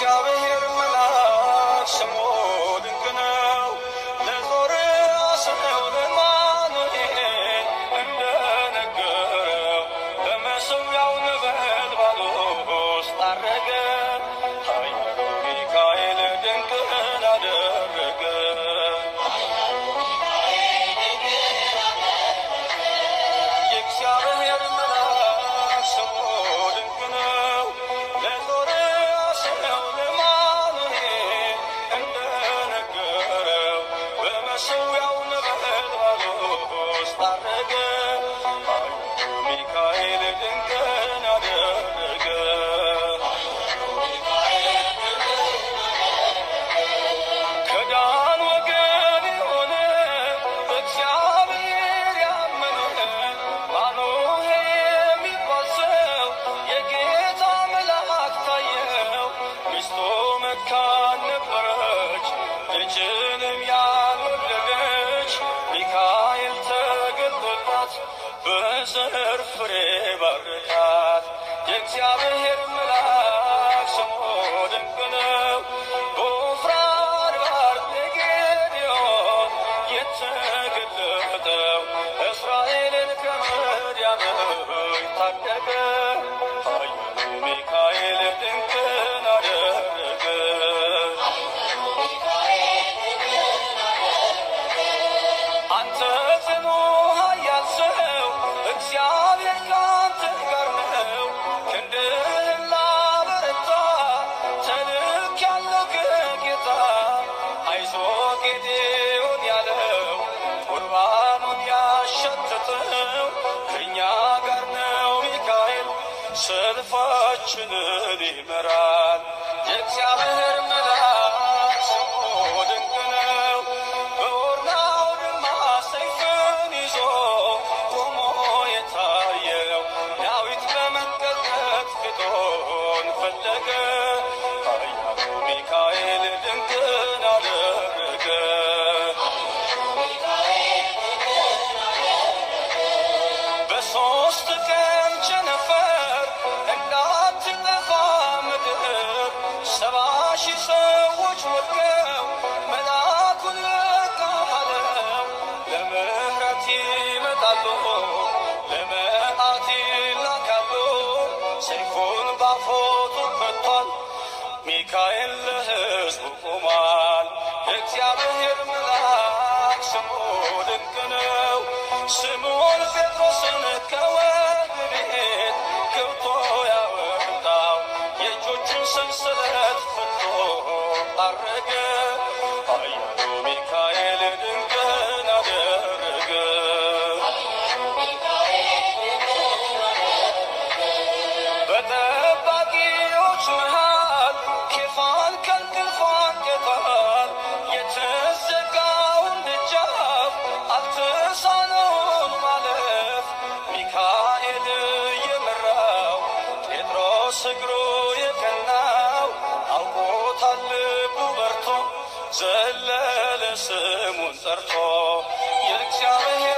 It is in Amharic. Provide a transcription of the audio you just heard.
የእግዚአብሔር መልአክ ስሙ ድንቅ ነው። ለዞርአስር ለማኑኤል እንደነገረው በመሠዊያው ነበልባል ውስጥ ዐረገ። ኃያሉ ሚካኤል ድንቅን አደረገ። የእግዚአብሔር መልአክ ስሙ ድንቅ ነው። ለዞርአስር ለማኑኤል እንደነገረው በመሠዊያው ነበልባል ውስጥ ዐረገ። ኃያሉ ሚካኤል ድንቅን አደረገ። ከዳን ወገን የሆነ በእግዚአብሔር ያመነ ማኑሄ የሚባል ሰው የጌታ መልአክ ታየው። ሚስቱ መካን ነበረች፣ ልጅንም ያልወለደች። ሚካኤል ተገልጦላት በዘር ፍሬ ባረካት። የእግዚአብሔር መልአክ ስሙ ድንቅ ነው። በወፍራም አድባር ለጌዴዎን የተገለጠው እስራኤልን ከምድያም ታደገ። ኃያሉ ሚካኤል ድንቅን አደረገ። አንተ ጽኑ ኃያል ሰው እግዚአብሔር ካንተ ጋር ነው። ክንድህን ላበረታ ተልኬአለሁ ከጌታ። አይዞህ ጌዴዎን ያለው ቁርባኑን ያሸተተው ከእኛ ጋር ነው ሚካኤል ሰልፋችንን ይመራል። የእግዚአብሔር መልአክ ስሙ ድንቅ ነው። በኦርናው ድማ ሰይፍን ይዞ ቆሞ የታየው ዳዊት በመንቀጥቀጥ ፊቱን ፈለገ። ኃያሉ ሚካኤል ድንቅን አደረገ። በሦስት ቀን ቸነፈር እንዳትጠፋ ምድር 70,000 ሰዎች ወድቀው መልአኩን በቃ አለው። ለምሕረት ይመጣሉ፣ ለመዓት ይላካሉ። ሰይፉን ባፎቱ ፈቷል፣ ሚካኤል ለሕዝቡ ቆሟል። የእግዚአብሔር መልአክ ስሙ ድንቅ ነው። ስምዖን ጴጥሮስን ከወህኒ ቤት ገብቶ ያወጣው የእጆቹን ሰንሰለት ፈቶ ዐረገ። ኃያሉ ሚካኤል ድንቅን አደረገ። በጠባቂዎች መሃል ኬፋን ከእንቅልፉ አንቅቷል። የተዘጋውን ደጃፍ አልተሳነውም ማለፍ። ሚካኤል የመራው ጴጥሮስ እግሩ የቀናው አውቆታል ልቡ በርቶ ዘለለ ስሙን ጠርቶ። የእግዚአብሔር